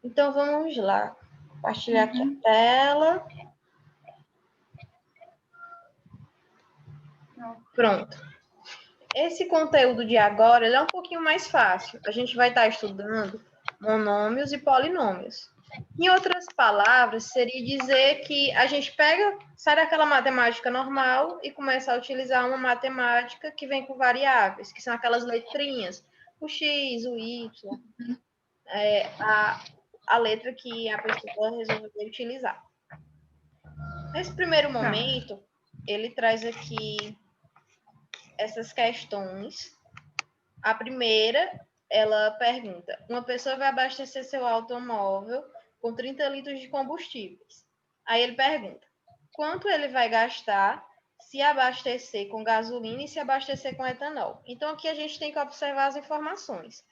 Então, vamos lá. Compartilhar aqui a tela. Pronto. Esse conteúdo de agora ele é um pouquinho mais fácil. A gente vai estar estudando monômios e polinômios. Em outras palavras, seria dizer que a gente sai daquela matemática normal e começa a utilizar uma matemática que vem com variáveis, que são aquelas letrinhas, o x, o y, a letra que a pessoa resolveu utilizar. Nesse primeiro momento, ele traz aqui essas questões. A primeira, ela pergunta: uma pessoa vai abastecer seu automóvel com 30 litros de combustíveis. Aí ele pergunta: quanto ele vai gastar se abastecer com gasolina e se abastecer com etanol? Então, aqui a gente tem que observar as informações.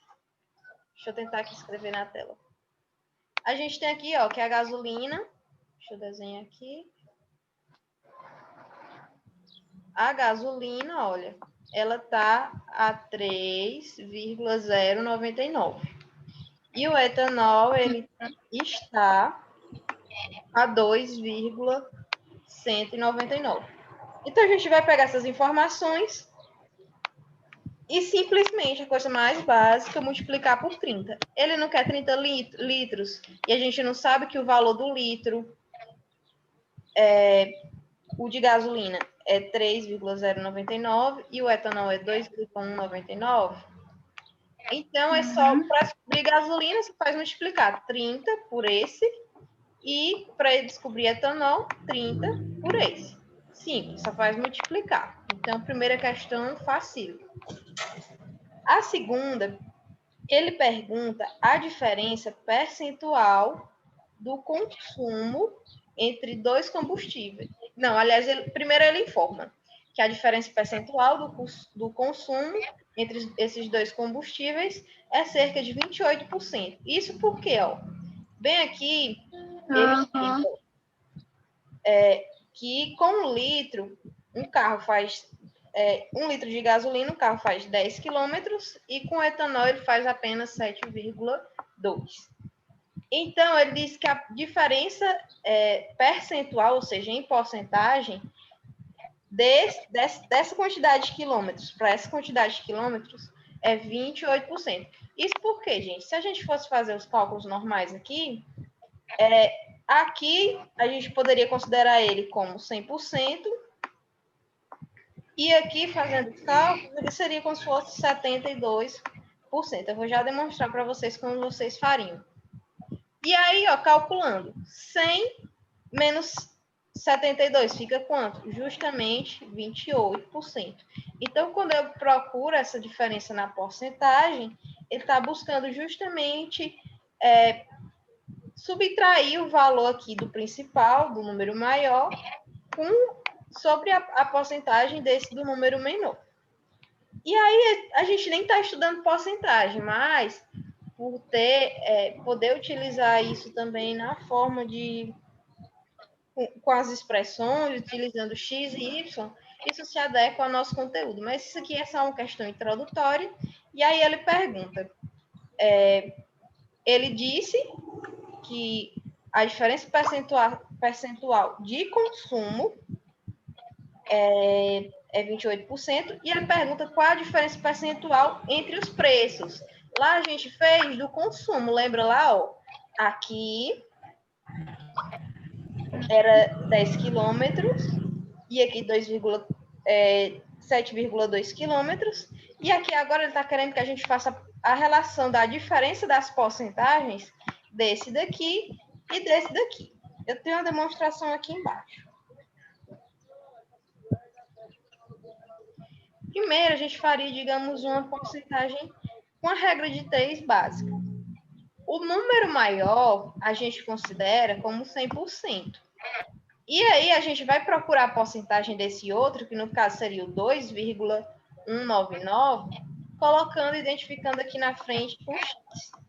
Deixa eu tentar aqui escrever na tela. A gente tem aqui, ó, que é a gasolina. Deixa eu desenhar aqui. A gasolina, olha, ela está a 3,099. E o etanol, ele está a 2,199. Então, a gente vai pegar essas informações e simplesmente, a coisa mais básica, multiplicar por 30. Ele não quer 30 litros e a gente não sabe que o valor do litro, o de gasolina, é 3,099 e o etanol é 2,199. Então, é só para descobrir gasolina, você faz multiplicar 30 por esse e para descobrir etanol, 30 por esse. Simples, só faz multiplicar. Então, primeira questão, fácil. A segunda, ele pergunta a diferença percentual do consumo entre dois combustíveis. Não, aliás, primeiro ele informa que a diferença percentual do consumo entre esses dois combustíveis é cerca de 28%. Isso porque, ó, bem aqui, ele explica que com 1 litro, um carro faz 1 litro de gasolina, o carro faz 10 quilômetros e com etanol ele faz apenas 7,2. Então, ele diz que a diferença percentual, ou seja, em porcentagem, dessa quantidade de quilômetros para essa quantidade de quilômetros é 28%. Isso porque, gente, se a gente fosse fazer os cálculos normais aqui, aqui a gente poderia considerar ele como 100%, e aqui, fazendo os cálculos, ele seria como se fosse 72%. Eu vou já demonstrar para vocês como vocês fariam. E aí, ó, calculando, 100 menos 72 fica quanto? Justamente 28%. Então, quando eu procuro essa diferença na porcentagem, ele está buscando justamente subtrair o valor aqui do principal, do número maior, sobre a porcentagem do número menor. E aí, a gente nem está estudando porcentagem, mas por poder utilizar isso também na forma com as expressões, utilizando x e y, isso se adequa ao nosso conteúdo. Mas isso aqui é só uma questão introdutória. E aí ele pergunta, ele disse que a diferença percentual de consumo é 28%, e ele pergunta qual a diferença percentual entre os preços. Lá a gente fez do consumo, lembra lá, ó? Aqui era 10 quilômetros, e aqui 7,2 quilômetros, e aqui agora ele está querendo que a gente faça a relação da diferença das porcentagens desse daqui e desse daqui. Eu tenho uma demonstração aqui embaixo. Primeiro, a gente faria, digamos, uma porcentagem com a regra de 3 básica. O número maior, a gente considera como 100%. E aí, a gente vai procurar a porcentagem desse outro, que no caso seria o 2,199, identificando aqui na frente o X.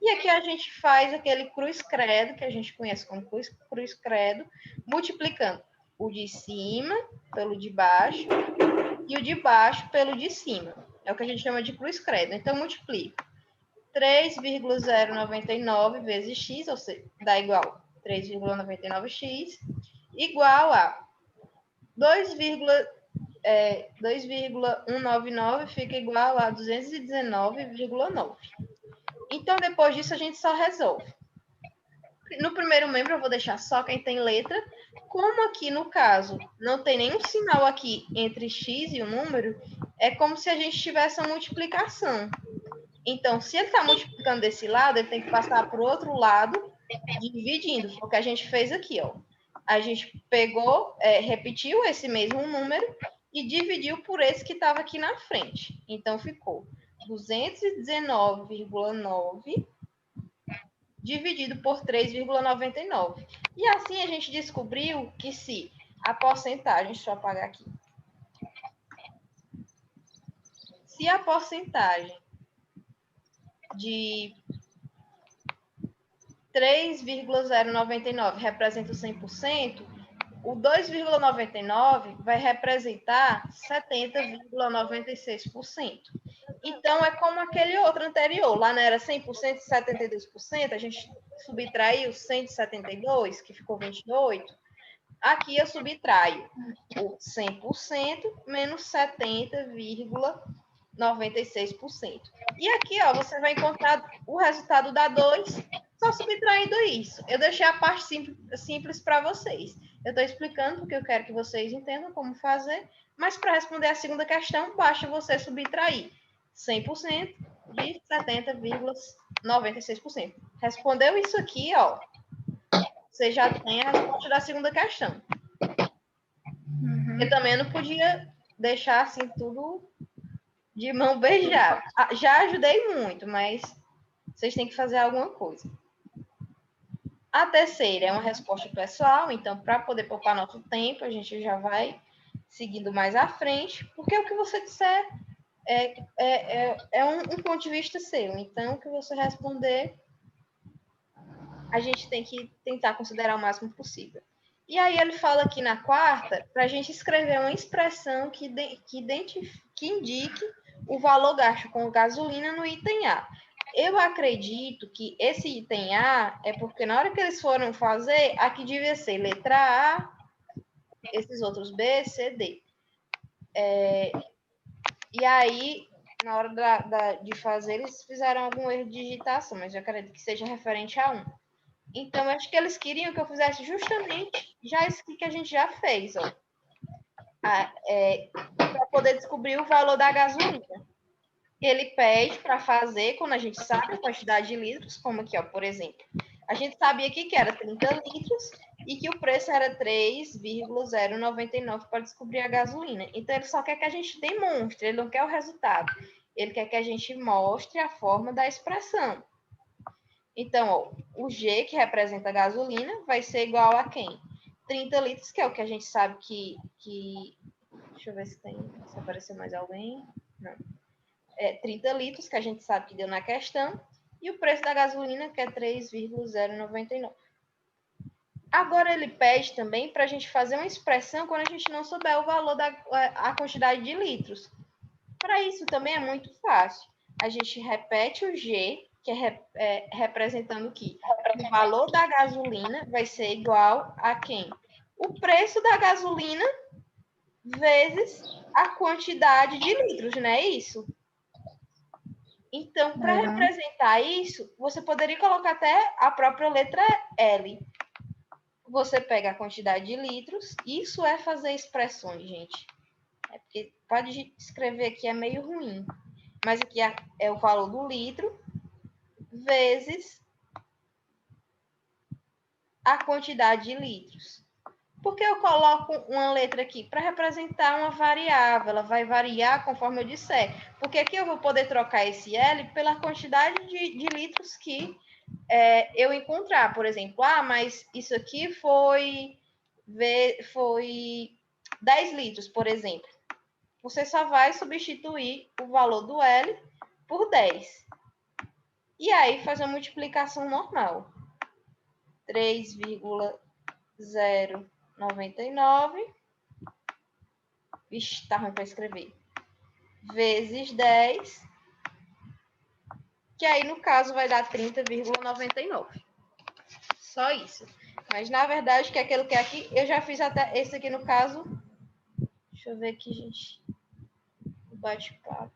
E aqui a gente faz aquele cruz-credo, que a gente conhece como cruz-credo, multiplicando o de cima pelo de baixo e o de baixo pelo de cima. É o que a gente chama de cruz-credo. Então, multiplico 3,099 vezes x, ou seja, dá igual 3,99x, igual a 2,199 fica igual a 219,9. Então, depois disso, a gente só resolve. No primeiro membro, eu vou deixar só quem tem letra. Como aqui, no caso, não tem nenhum sinal aqui entre x e o número, é como se a gente tivesse uma multiplicação. Então, se ele está multiplicando desse lado, ele tem que passar para o outro lado, dividindo. Foi o que a gente fez aqui, ó. A gente pegou, repetiu esse mesmo número e dividiu por esse que estava aqui na frente. Então, ficou 219,9 dividido por 3,99. E assim a gente descobriu que se a porcentagem, deixa eu apagar aqui. Se a porcentagem de 3,099 representa 100%, o 2,99 vai representar 70,96%. Então, é como aquele outro anterior. Lá não era 100% e 72%, a gente subtraiu 172, que ficou 28. Aqui eu subtraio o 100% menos 70,96%. E aqui, ó, você vai encontrar o resultado da 2, só subtraindo isso. Eu deixei a parte simples para vocês. Eu estou explicando porque eu quero que vocês entendam como fazer, mas para responder a segunda questão, basta você subtrair 100% de 70,96%. Respondeu isso aqui, ó, você já tem a resposta da segunda questão. Eu também não podia deixar assim tudo de mão beijada. Já ajudei muito, mas vocês têm que fazer alguma coisa. A terceira é uma resposta pessoal, então, para poder poupar nosso tempo, a gente já vai seguindo mais à frente, porque o que você disser é um ponto de vista seu. Então, o que você responder, a gente tem que tentar considerar o máximo possível. E aí ele fala aqui na quarta, para a gente escrever uma expressão que indique o valor gasto com gasolina no item A. Eu acredito que esse item A é porque na hora que eles foram fazer, aqui devia ser letra A, esses outros B, C, D. E aí, na hora de fazer, eles fizeram algum erro de digitação, mas eu acredito que seja referente a 1. Então, acho que eles queriam que eu fizesse justamente já isso que a gente já fez, ó. Para poder descobrir o valor da gasolina. Ele pede para fazer, quando a gente sabe a quantidade de litros, como aqui, ó, por exemplo. A gente sabia aqui que era 30 litros e que o preço era 3,099 para descobrir a gasolina. Então, ele só quer que a gente demonstre, ele não quer o resultado. Ele quer que a gente mostre a forma da expressão. Então, ó, o G, que representa a gasolina, vai ser igual a quem? 30 litros, que é o que a gente sabe que... Deixa eu ver se apareceu mais alguém. Não. 30 litros, que a gente sabe que deu na questão, e o preço da gasolina, que é 3,099. Agora, ele pede também para a gente fazer uma expressão quando a gente não souber o valor a quantidade de litros. Para isso, também é muito fácil. A gente repete o G, que é representando que o valor da gasolina vai ser igual a quem? O preço da gasolina vezes a quantidade de litros, não é isso? Então, para representar isso, você poderia colocar até a própria letra L. Você pega a quantidade de litros, isso é fazer expressões, gente. Porque pode escrever aqui, é meio ruim. Mas aqui é o valor do litro vezes a quantidade de litros. Por que eu coloco uma letra aqui? Para representar uma variável, ela vai variar conforme eu disser. Porque aqui eu vou poder trocar esse L pela quantidade de litros que eu encontrar. Por exemplo, mas isso aqui foi 10 litros, por exemplo. Você só vai substituir o valor do L por 10. E aí faz uma multiplicação normal. 3,099. Vixe, tá ruim para escrever. Vezes 10, que aí, no caso, vai dar 30,99. Só isso. Mas, na verdade, o que é que ele quer aqui? Eu já fiz até esse aqui, no caso. Deixa eu ver aqui, gente. Bate-papo.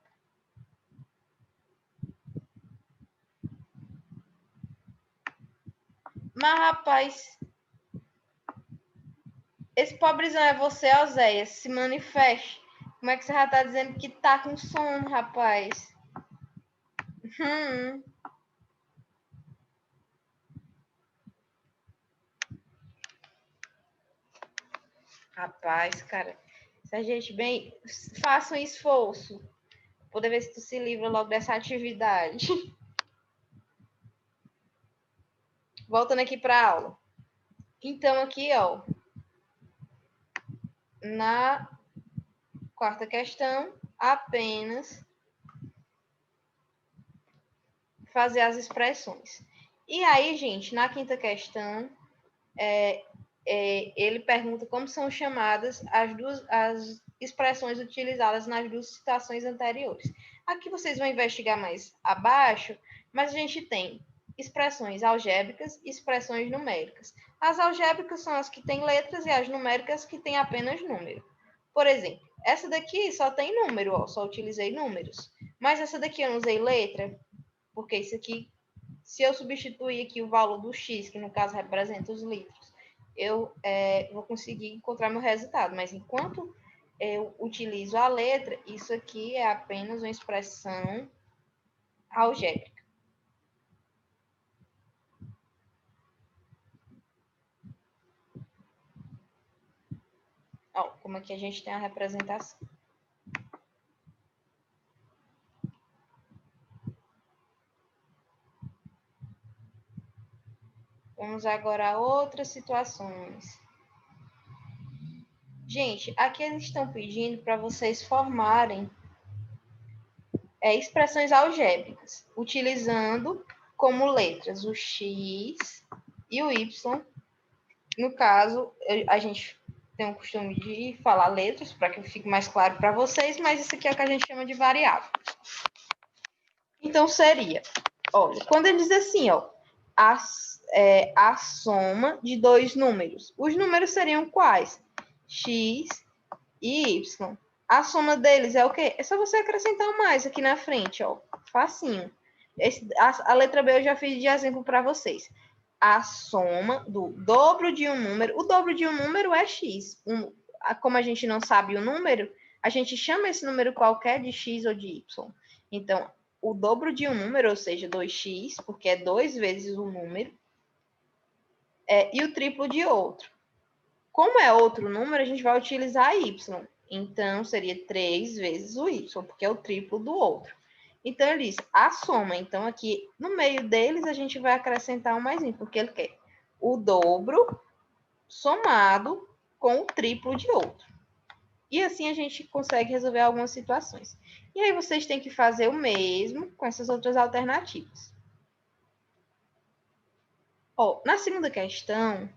Mas, rapaz, esse pobrezão é você, Oséias. Se manifeste. Como é que você já tá dizendo que tá com sono, rapaz? Rapaz, cara. Se a gente bem... Faça um esforço. Poder ver se tu se livra logo dessa atividade. Voltando aqui para a aula. Então, aqui, ó. Na quarta questão, apenas fazer as expressões. E aí, gente, na quinta questão, ele pergunta como são chamadas as expressões utilizadas nas duas citações anteriores. Aqui vocês vão investigar mais abaixo, mas a gente tem expressões algébricas e expressões numéricas. As algébricas são as que têm letras e as numéricas que têm apenas número. Por exemplo, essa daqui só tem número, ó, só utilizei números. Mas essa daqui eu não usei letra, porque isso aqui, se eu substituir aqui o valor do x, que no caso representa os litros, eu vou conseguir encontrar meu resultado. Mas enquanto eu utilizo a letra, isso aqui é apenas uma expressão algébrica. Ó, como aqui a gente tem a representação. Vamos agora a outras situações. Gente, aqui eles estão pedindo para vocês formarem expressões algébricas, utilizando como letras o x e o y. No caso, a gente tem o costume de falar letras, para que fique mais claro para vocês, mas isso aqui é o que a gente chama de variável. Então, seria, olha, quando ele diz assim, ó, a soma de dois números. Os números seriam quais? X e Y. A soma deles é o quê? É só você acrescentar um mais aqui na frente, ó. Facinho. A letra B eu já fiz de exemplo para vocês. A soma do dobro de um número. O dobro de um número é X. Como a gente não sabe o número, a gente chama esse número qualquer de X ou de Y. Então, o dobro de um número, ou seja, 2x, porque é 2 vezes o número, e o triplo de outro. Como é outro número, a gente vai utilizar y. Então, seria 3 vezes o y, porque é o triplo do outro. Então, ele diz a soma. Então, aqui no meio deles, a gente vai acrescentar um mais, porque ele quer o dobro somado com o triplo de outro. E assim a gente consegue resolver algumas situações. E aí vocês têm que fazer o mesmo com essas outras alternativas. Ó, na segunda questão,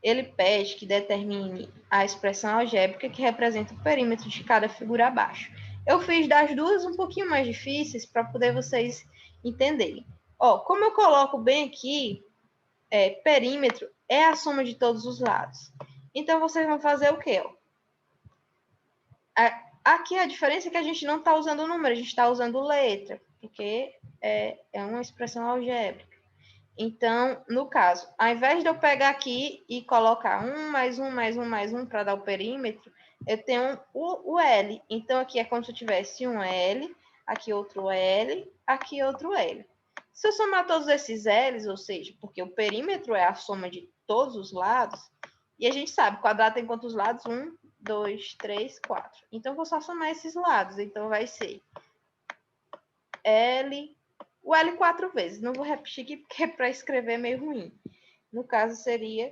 ele pede que determine a expressão algébrica que representa o perímetro de cada figura abaixo. Eu fiz das duas um pouquinho mais difíceis para poder vocês entenderem. Ó, como eu coloco bem aqui, perímetro é a soma de todos os lados. Então, vocês vão fazer o quê? Ó? Aqui a diferença é que a gente não está usando número, a gente está usando letra, porque é uma expressão algébrica. Então, no caso, ao invés de eu pegar aqui e colocar 1 mais 1 mais 1 mais 1 para dar o perímetro, eu tenho o L. Então, aqui é como se eu tivesse um L, aqui outro L, aqui outro L. Se eu somar todos esses L's, ou seja, porque o perímetro é a soma de todos os lados, e a gente sabe, quadrado tem quantos lados? 1, 2, 3, 4. Então, vou só somar esses lados. Então, vai ser L, o L 4 vezes. Não vou repetir aqui, porque para escrever é meio ruim. No caso, seria,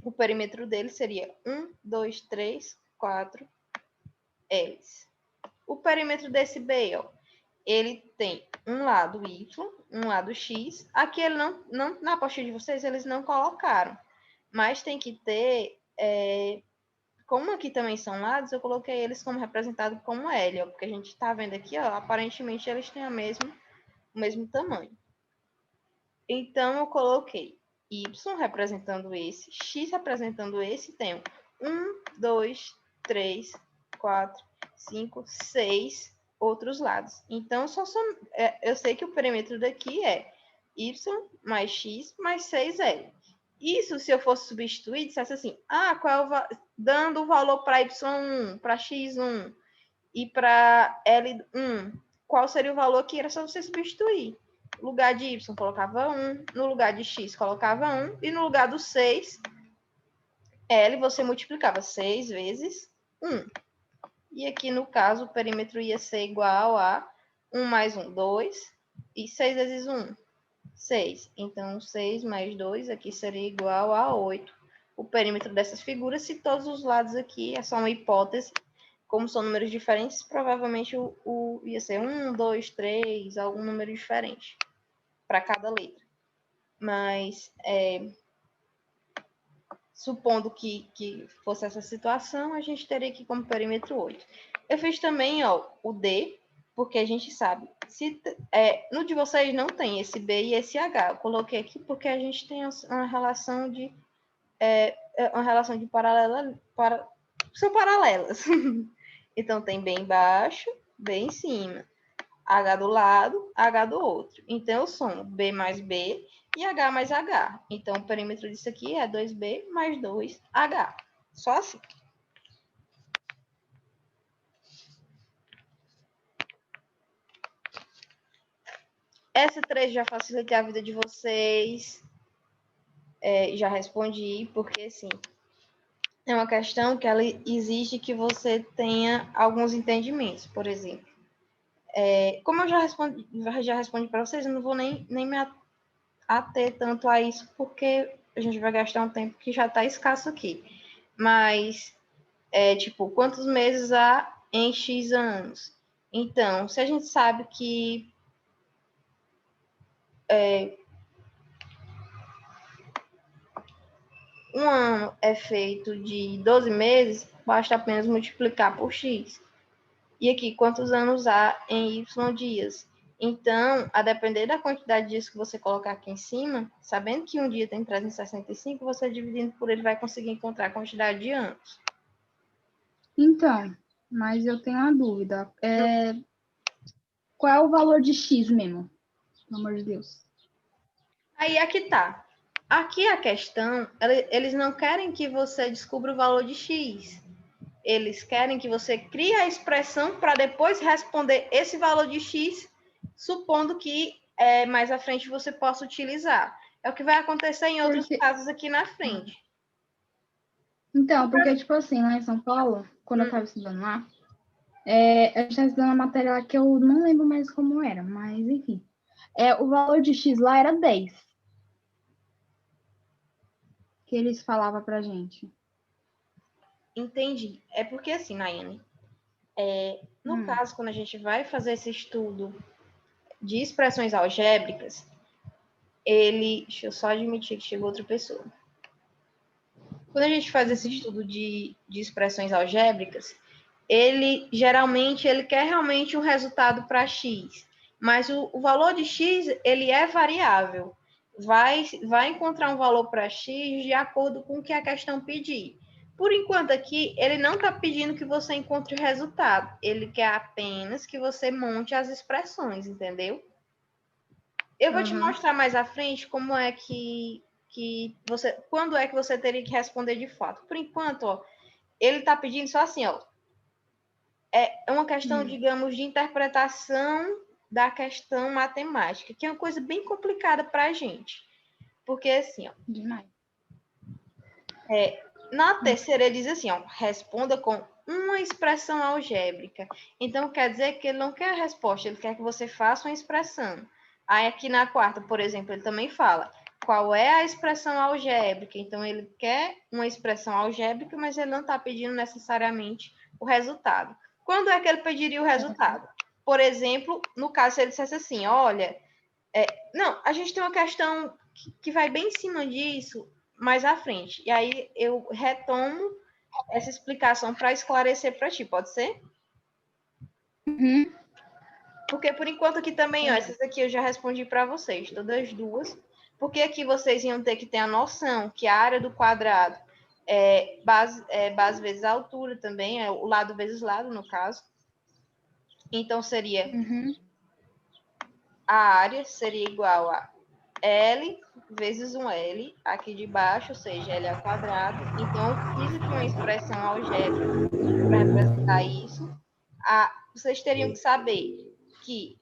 o perímetro dele seria 1, 2, 3, 4 L's. O perímetro desse B, ó, ele tem um lado Y, um lado X. Aqui, ele não na apostila de vocês, eles não colocaram. Mas tem que ter... como aqui também são lados, eu coloquei eles como representado como L, ó, porque a gente está vendo aqui, ó, aparentemente eles têm o o mesmo tamanho. Então, eu coloquei y representando esse, x representando esse, tenho 1, 2, 3, 4, 5, 6 outros lados. Então, eu sei que o perímetro daqui é y mais x mais 6L. Isso, se eu fosse substituir, dissesse assim, dando o valor para y1, para x1 e para L1, qual seria o valor que era só você substituir? No lugar de y, colocava 1, no lugar de x, colocava 1, e no lugar do 6, L, você multiplicava 6 vezes 1. E aqui, no caso, o perímetro ia ser igual a 1 mais 1, 2, e 6 vezes 1, 6. Então, 6 mais 2 aqui seria igual a 8. O perímetro dessas figuras, se todos os lados aqui, é só uma hipótese, como são números diferentes, provavelmente ia ser 1, 2, 3, algum número diferente para cada letra. Mas, supondo que fosse essa situação, a gente teria aqui como perímetro 8. Eu fiz também o D, porque a gente sabe. No de vocês não tem esse B e esse H. Eu coloquei aqui porque a gente tem uma relação de paralela. São paralelas. Então, tem B embaixo, B em cima. H do lado, H do outro. Então, eu somo B mais B e H mais H. Então, o perímetro disso aqui é 2B mais 2H. Só assim. Essa 3 já facilitei a vida de vocês. Já respondi, porque, assim, é uma questão que ela exige que você tenha alguns entendimentos. Por exemplo, como eu já respondi para vocês, eu não vou nem me ater tanto a isso, porque a gente vai gastar um tempo que já está escasso aqui. Mas, quantos meses há em X anos? Então, se a gente sabe que um ano é feito de 12 meses, basta apenas multiplicar por X. E aqui, quantos anos há em Y dias? Então, a depender da quantidade de dias que você colocar aqui em cima, sabendo que um dia tem 365, você dividindo por ele vai conseguir encontrar a quantidade de anos. Então, mas eu tenho uma dúvida. Qual é o valor de X mesmo? Pelo amor de Deus. Aí aqui tá. Aqui a questão, eles não querem que você descubra o valor de X. Eles querem que você crie a expressão para depois responder esse valor de X, supondo que mais à frente você possa utilizar. É o que vai acontecer em outros casos aqui na frente. Então, porque, tipo assim, lá em São Paulo, quando eu estava estudando lá, a gente estava estudando uma matéria lá que eu não lembro mais como era, mas enfim. O valor de X lá era 10. Que eles falavam pra gente. Entendi. É porque assim, Nayane, no caso, quando a gente vai fazer esse estudo de expressões algébricas, deixa eu só admitir que chegou outra pessoa. Quando a gente faz esse estudo de expressões algébricas, ele quer realmente um resultado para X, mas o valor de X, ele é variável. Vai encontrar um valor para X de acordo com o que a questão pedir. Por enquanto aqui, ele não está pedindo que você encontre o resultado. Ele quer apenas que você monte as expressões, entendeu? Eu vou te mostrar mais à frente como é que quando é que você teria que responder de fato. Por enquanto, ele está pedindo só assim, é uma questão, digamos, de interpretação da questão matemática, que é uma coisa bem complicada para a gente. Porque, assim, Demais. Na terceira, ele diz assim, responda com uma expressão algébrica. Então, quer dizer que ele não quer a resposta, ele quer que você faça uma expressão. Aí, aqui na quarta, por exemplo, ele também fala qual é a expressão algébrica. Então, ele quer uma expressão algébrica, mas ele não está pedindo necessariamente o resultado. Quando é que ele pediria o resultado? Por exemplo, no caso, se ele dissesse assim, olha, não, a gente tem uma questão que vai bem em cima disso mais à frente. E aí eu retomo essa explicação para esclarecer para ti, pode ser? Porque por enquanto aqui também, ó, essas aqui eu já respondi para vocês, todas duas. Porque aqui vocês iam ter que ter a noção que a área do quadrado é base vezes a altura também, é o lado vezes lado, no caso. Então, seria a área seria igual a L vezes um L aqui de baixo, ou seja, L ao quadrado. Então, eu fiz aqui uma expressão algébrica para representar isso. Vocês teriam que saber que,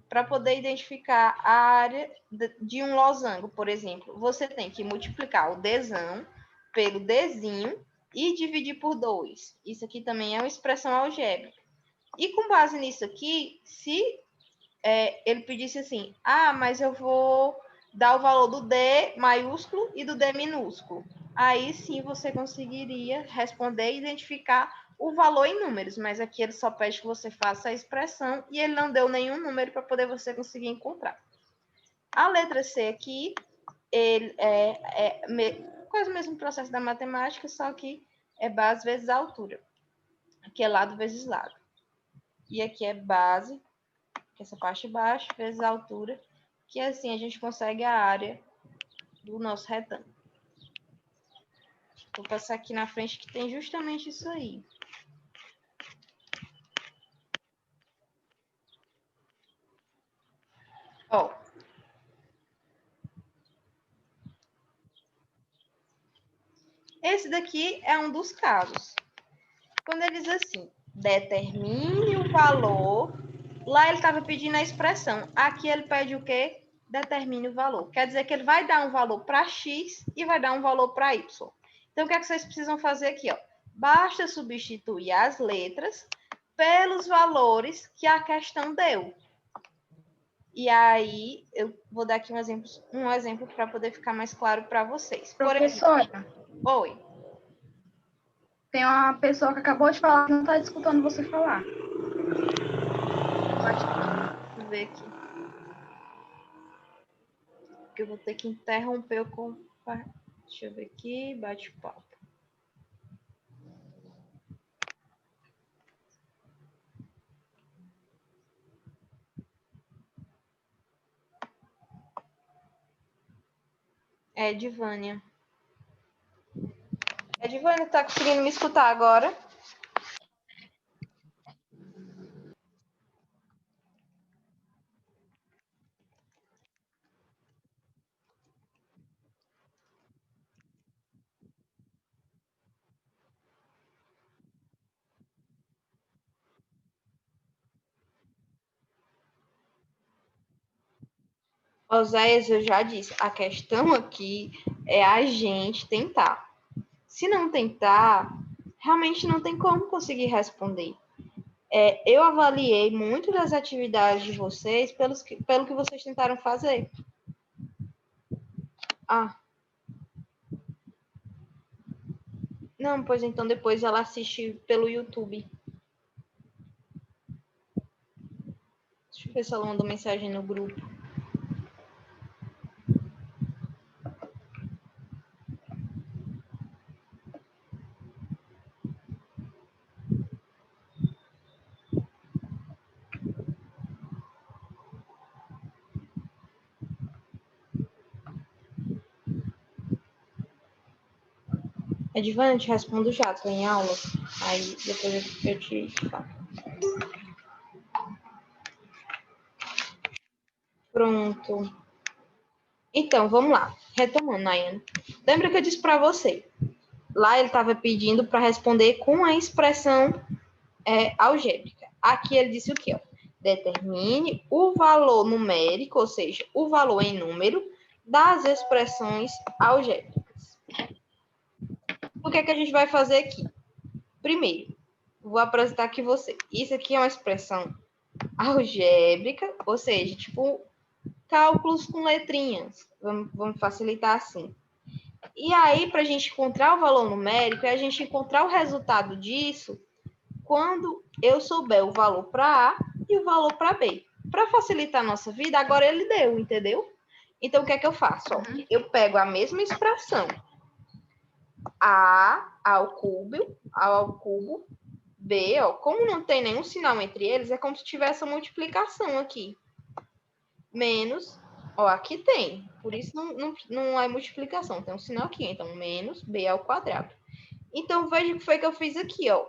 para poder identificar a área de um losango, por exemplo, você tem que multiplicar o Dzão pelo Dzinho e dividir por 2. Isso aqui também é uma expressão algébrica. E com base nisso aqui, se ele pedisse assim, mas eu vou dar o valor do D maiúsculo e do D minúsculo. Aí sim você conseguiria responder e identificar o valor em números, mas aqui ele só pede que você faça a expressão e ele não deu nenhum número para poder você conseguir encontrar. A letra C aqui, ele quase o mesmo processo da matemática, só que é base vezes a altura. Aqui é lado vezes lado. E aqui é base, que é essa parte de baixo, vezes a altura, que assim a gente consegue a área do nosso retângulo. Vou passar aqui na frente que tem justamente isso aí. Ó. Esse daqui é um dos casos. Quando ele diz assim, determine o valor, lá ele estava pedindo a expressão. Aqui ele pede o quê? Determine o valor. Quer dizer que ele vai dar um valor para x e vai dar um valor para y. Então, o que é que vocês precisam fazer aqui? Ó? Basta substituir as letras pelos valores que a questão deu. E aí, eu vou dar aqui um exemplo para poder ficar mais claro para vocês. Professora. Oi. Tem uma pessoa que acabou de falar que não está escutando você falar. Deixa eu ver aqui. Porque eu vou ter que interromper o compartilhamento. Deixa eu ver aqui, bate-papo. Edvânia. Edvânia, tá conseguindo me escutar agora? Oséias, eu já disse, a questão aqui é a gente tentar. Se não tentar, realmente não tem como conseguir responder. Eu avaliei muito das atividades de vocês pelo que vocês tentaram fazer. Não, pois então depois ela assiste pelo YouTube. Deixa eu ver se ela mandou mensagem no grupo. Edvânia, eu te respondo já, tô em aula. Aí depois eu te falo. Pronto. Então, vamos lá. Retomando, Nayane. Lembra que eu disse para você? Lá ele estava pedindo para responder com a expressão algébrica. Aqui ele disse o quê? Ó? Determine o valor numérico, ou seja, o valor em número das expressões algébricas. O que é que a gente vai fazer aqui? Primeiro, vou apresentar aqui você. Isso aqui é uma expressão algébrica, ou seja, tipo cálculos com letrinhas. Vamos facilitar assim. E aí, para a gente encontrar o valor numérico, é a gente encontrar o resultado disso quando eu souber o valor para A e o valor para B. Para facilitar a nossa vida, agora ele deu, entendeu? Então, o que é que eu faço? Ó, eu pego a mesma expressão, A ao cubo B, ó, como não tem nenhum sinal entre eles, é como se tivesse uma multiplicação aqui. Menos, ó, aqui tem, por isso não é multiplicação, tem um sinal aqui, então menos B ao quadrado. Então, veja o que foi que eu fiz aqui, ó.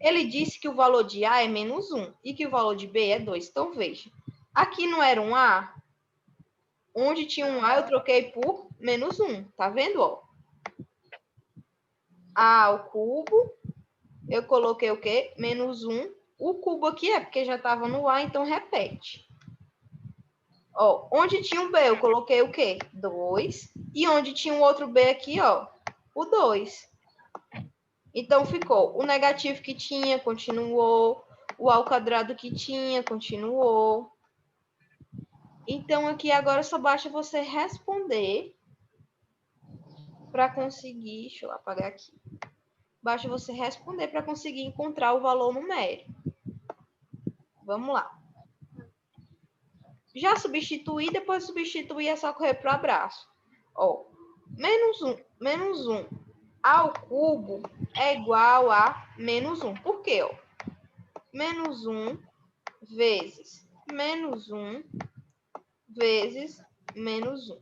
Ele disse que o valor de A é menos 1 e que o valor de B é 2. Então, veja, aqui não era um A? Onde tinha um A, eu troquei por menos 1, tá vendo, ó? A ao cubo, eu coloquei o quê? Menos 1. O cubo aqui é porque já estava no A, então repete. Ó, onde tinha um B, eu coloquei o quê? 2. E onde tinha um outro B aqui, ó, o 2. Então, ficou o negativo que tinha, continuou. O ao quadrado que tinha, continuou. Então, aqui agora só basta você responder para conseguir... Deixa eu apagar aqui. Basta você responder para conseguir encontrar o valor numérico. Vamos lá. Já substituir, depois substituir é só correr para o abraço. Ó, menos 1 ao cubo é igual a menos 1. Por quê? Ó? Menos 1 vezes menos 1 vezes menos 1.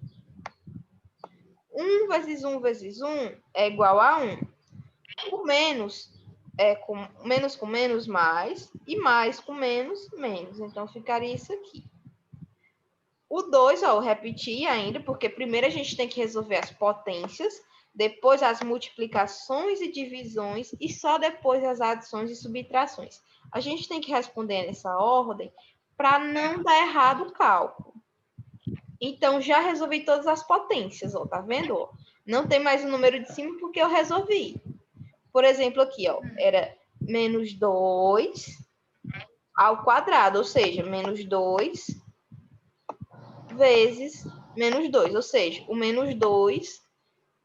1 vezes 1 vezes 1 é igual a 1. O menos é com menos mais, e mais com menos, menos. Então, ficaria isso aqui. O 2, ó, eu repeti ainda, porque primeiro a gente tem que resolver as potências, depois as multiplicações e divisões, e só depois as adições e subtrações. A gente tem que responder nessa ordem para não dar errado o cálculo. Então, já resolvi todas as potências, ó, tá vendo? Não tem mais o número de cima porque eu resolvi. Por exemplo, aqui, ó, era menos 2 ao quadrado, ou seja, menos 2 vezes menos 2, ou seja, o menos 2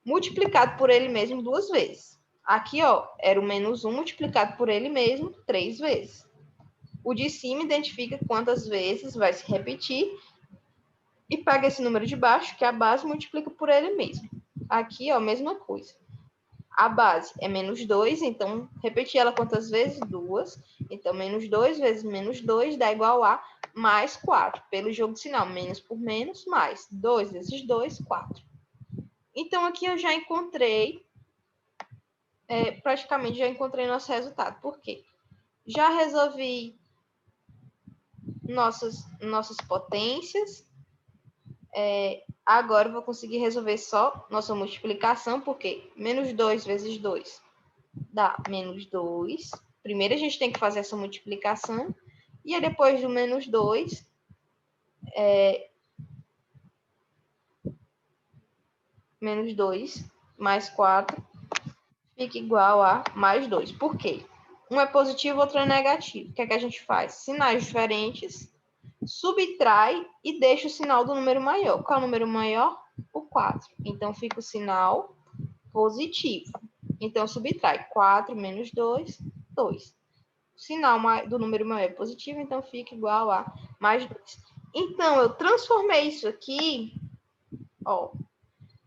multiplicado por ele mesmo 2 vezes. Aqui, ó, era o menos 1 multiplicado por ele mesmo 3 vezes. O de cima identifica quantas vezes vai se repetir e pega esse número de baixo, que é a base, multiplica por ele mesmo. Aqui, ó, mesma coisa. A base é menos 2, então, repetir ela quantas vezes? 2. Então, menos 2 vezes menos 2 dá igual a mais 4. Pelo jogo de sinal, menos por menos, mais 2 vezes 2, 4. Então, aqui eu já encontrei, praticamente já encontrei nosso resultado. Por quê? Já resolvi nossas potências. Agora eu vou conseguir resolver só nossa multiplicação, porque menos 2 vezes 2 dá menos 2. Primeiro a gente tem que fazer essa multiplicação. E aí depois do menos 2, menos 2 mais 4 fica igual a mais 2. Por quê? Um é positivo, outro é negativo. O que é que a gente faz? Sinais diferentes, subtrai e deixa o sinal do número maior. Qual é o número maior? O 4. Então, fica o sinal positivo. Então, subtrai 4 menos 2, 2. O sinal do número maior é positivo, então fica igual a mais 2. Então, eu transformei isso aqui, ó.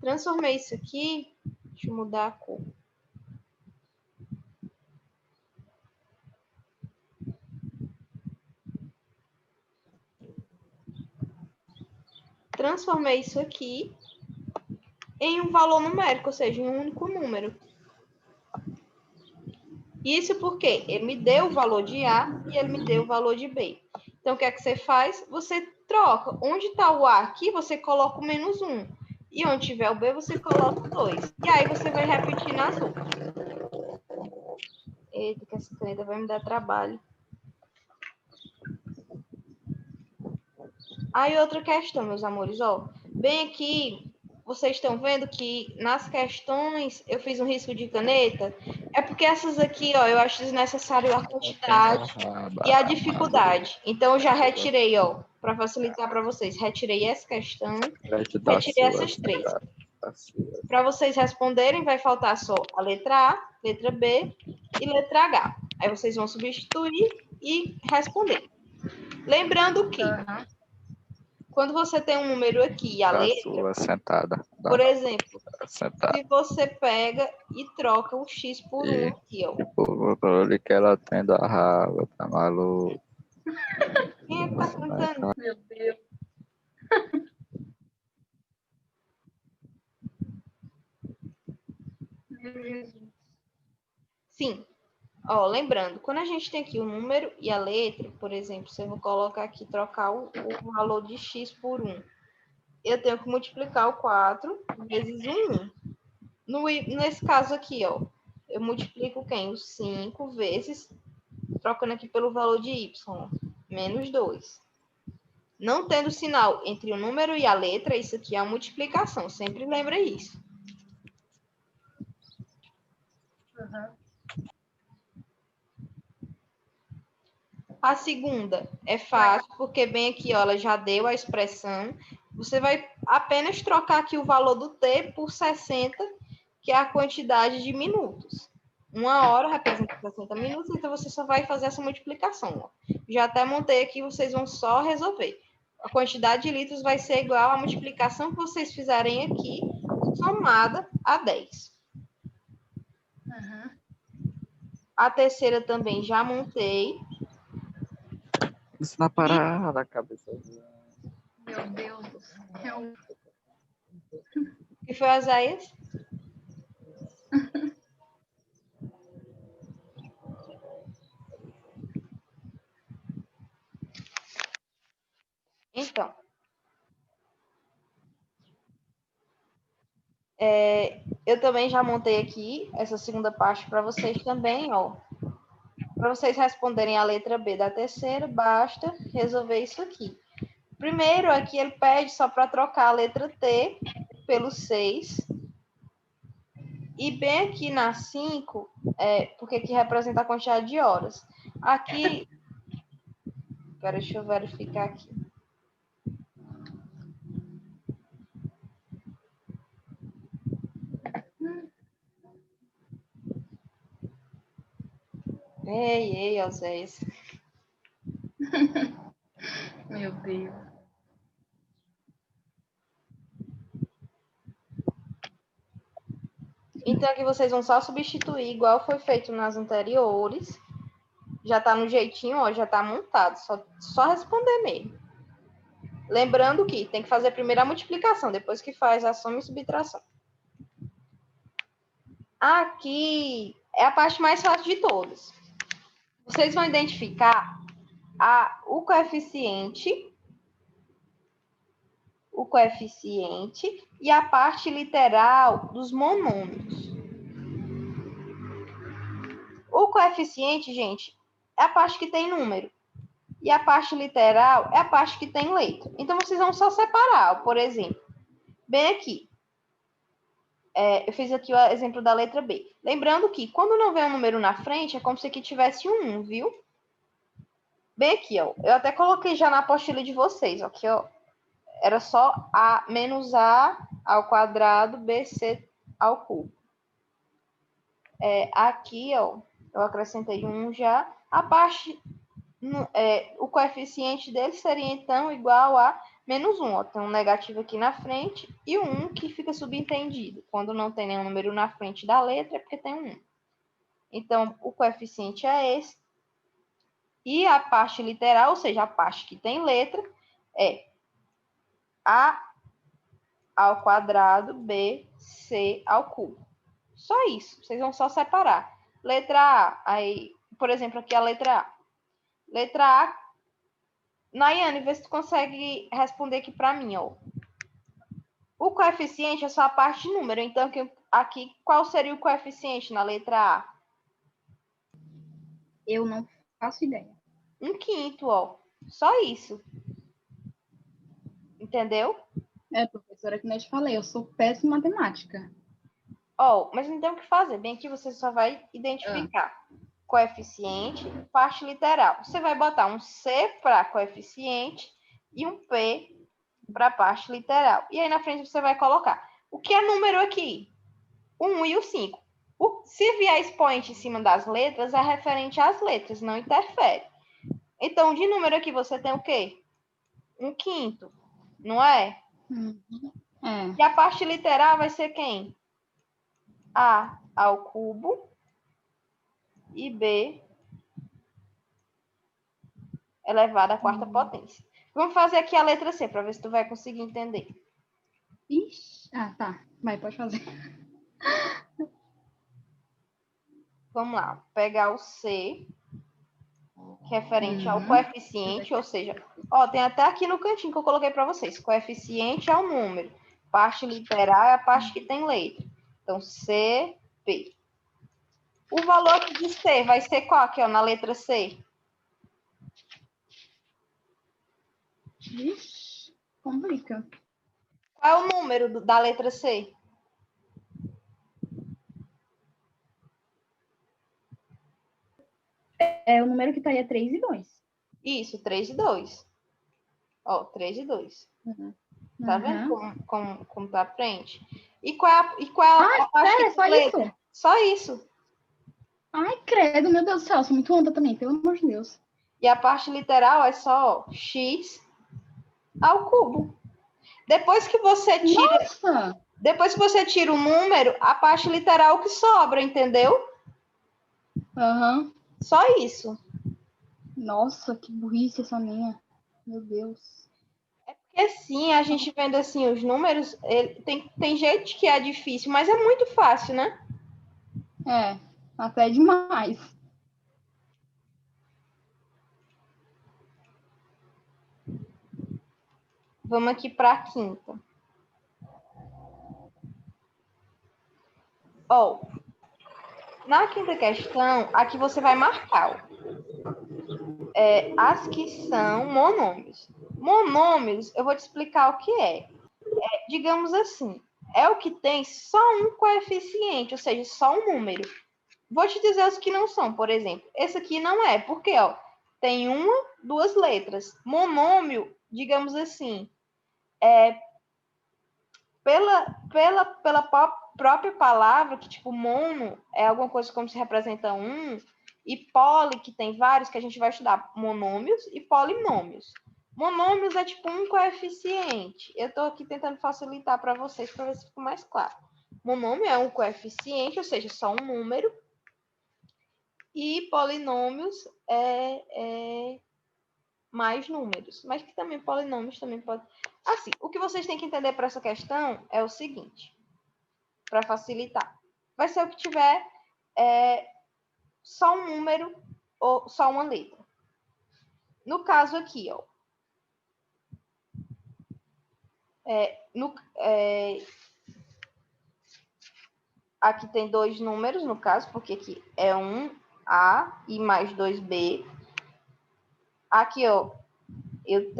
Transformei isso aqui, deixa eu mudar a cor. Transformei isso aqui em um valor numérico, ou seja, em um único número. Isso porque ele me deu o valor de A e ele me deu o valor de B. Então, o que é que você faz? Você troca. Onde está o A aqui, você coloca o menos 1. E onde tiver o B, você coloca o 2. E aí, você vai repetir nas outras. Eita, que essa caneta vai me dar trabalho. Aí, outra questão, meus amores. Ó, bem aqui, vocês estão vendo que nas questões eu fiz um risco de caneta. É porque essas aqui, ó, eu acho desnecessário a quantidade e a dificuldade. Então, eu já retirei, ó, para facilitar para vocês. Retirei essa questão, retirei essas três. Para vocês responderem, vai faltar só a letra A, letra B e letra H. Aí vocês vão substituir e responder. Lembrando que quando você tem um número aqui e a Da letra, sua sentada. por exemplo, Sentada. se você pega e troca o X por 1 aqui, ó. O controle que ela tem da raiva, tá maluco? Quem é que tá cantando? Meu Deus. Sim. Ó, lembrando, quando a gente tem aqui o número e a letra, por exemplo, se eu vou colocar aqui, trocar o valor de X por 1, eu tenho que multiplicar o 4 vezes o 1. Nesse caso aqui, ó, eu multiplico quem? O 5 vezes, trocando aqui pelo valor de Y, menos 2. Não tendo sinal entre o número e a letra, isso aqui é a multiplicação. Sempre lembra isso. A segunda é fácil, porque bem aqui, ó, ela já deu a expressão. Você vai apenas trocar aqui o valor do T por 60, que é a quantidade de minutos. 1 hora representa 60 minutos, então você só vai fazer essa multiplicação. Ó. Já até montei aqui, vocês vão só resolver. A quantidade de litros vai ser igual à multiplicação que vocês fizerem aqui, somada a 10. Uhum. A terceira também já montei. Isso na parada, cabeça. Meu Deus do céu. O que foi, Azaías? Então, eu também já montei aqui essa segunda parte para vocês também, ó. Para vocês responderem a letra B da terceira, basta resolver isso aqui. Primeiro, aqui ele pede só para trocar a letra T pelo 6. E bem aqui na 5, porque aqui representa a quantidade de horas. Aqui, deixa eu verificar aqui. Ei, Oséias. Meu Deus. Então, aqui vocês vão só substituir, igual foi feito nas anteriores. Já tá no jeitinho, ó, já tá montado. Só responder mesmo. Lembrando que tem que fazer primeiro a multiplicação, depois que faz a soma e subtração. Aqui é a parte mais fácil de todas. Vocês vão identificar o coeficiente e a parte literal dos monômios. O coeficiente, gente, é a parte que tem número. E a parte literal é a parte que tem letra. Então, vocês vão só separar. Por exemplo, bem aqui. Eu fiz aqui o exemplo da letra B. Lembrando que, quando não vem um número na frente, é como se aqui tivesse um 1, viu? Bem aqui, ó. Eu até coloquei já na apostila de vocês. Aqui, ó. Era só A menos A ao quadrado, BC ao cubo. Aqui, ó, eu acrescentei um já. A parte, o coeficiente dele seria, então, igual a menos 1. Ó, tem um negativo aqui na frente e o 1 que fica subentendido. Quando não tem nenhum número na frente da letra, é porque tem um 1. Então, o coeficiente é esse. E a parte literal, ou seja, a parte que tem letra, é A ao quadrado, B, C ao cubo. Só isso. Vocês vão só separar. Letra A, aí, por exemplo, aqui a letra A. Letra A. Nayane, vê se tu consegue responder aqui para mim, ó. O coeficiente é só a parte de número. Então, aqui, qual seria o coeficiente na letra A? Eu não faço ideia. 1/5, ó. Só isso. Entendeu? Professora, que nem eu te falei, eu sou péssima em matemática. Ó, mas não tem o que fazer. Bem aqui você só vai identificar coeficiente, parte literal. Você vai botar um C para coeficiente e um P para parte literal. E aí na frente você vai colocar. O que é número aqui? O 1 e o 5. Se vier expoente em cima das letras, é referente às letras, não interfere. Então, de número aqui você tem o quê? 1/5. não é? É. E a parte literal vai ser quem? A ao cubo e B elevado à quarta potência. Vamos fazer aqui a letra C, para ver se tu vai conseguir entender. Ixi. Ah, tá. Vai, pode fazer. Vamos lá. Pegar o C, referente ao coeficiente, ou seja, ó, tem até aqui no cantinho que eu coloquei para vocês. Coeficiente é o número. Parte literal é a parte que tem letra. Então, C, P. O valor de C vai ser qual aqui, ó, na letra C? Ixi, complica. Qual é o número da letra C? É o número que estaria 3 e 2. Isso, 3 e 2. Ó, 3 e 2. Tá vendo como tá à frente? E qual é a parte sério, que é só tem isso? letra? Só isso. Ai, credo, meu Deus do céu, sou muito onda também, pelo amor de Deus. E a parte literal é só x ao cubo. Depois que você tira, Nossa! depois que você tira o número, a parte literal que sobra, entendeu? Aham. Só isso. Nossa, que burrice essa minha. Meu Deus. Porque assim, a gente vendo assim os números, tem gente que é difícil, mas é muito fácil, né? É, até demais. Vamos aqui para a quinta. Ó, na quinta questão, aqui você vai marcar as que são monômios. Monômios, eu vou te explicar o que é. Digamos assim, é o que tem só um coeficiente, ou seja, só um número. Vou te dizer os que não são, por exemplo. Esse aqui não é, porque ó, tem uma, duas letras. Monômio, digamos assim, pela própria palavra, que tipo mono é alguma coisa como se representa um, e poli, que tem vários, que a gente vai estudar monômios e polinômios. Monômios é tipo um coeficiente. Eu estou aqui tentando facilitar para vocês, para ver se fica mais claro. Monômio é um coeficiente, ou seja, só um número. E polinômios é mais números. Mas que também polinômios também pode. Assim, o que vocês têm que entender para essa questão é o seguinte, para facilitar. Vai ser o que tiver só um número ou só uma letra. No caso aqui, ó. Aqui tem dois números, no caso, porque aqui é um A e mais 2B. Aqui, ó, eu tenho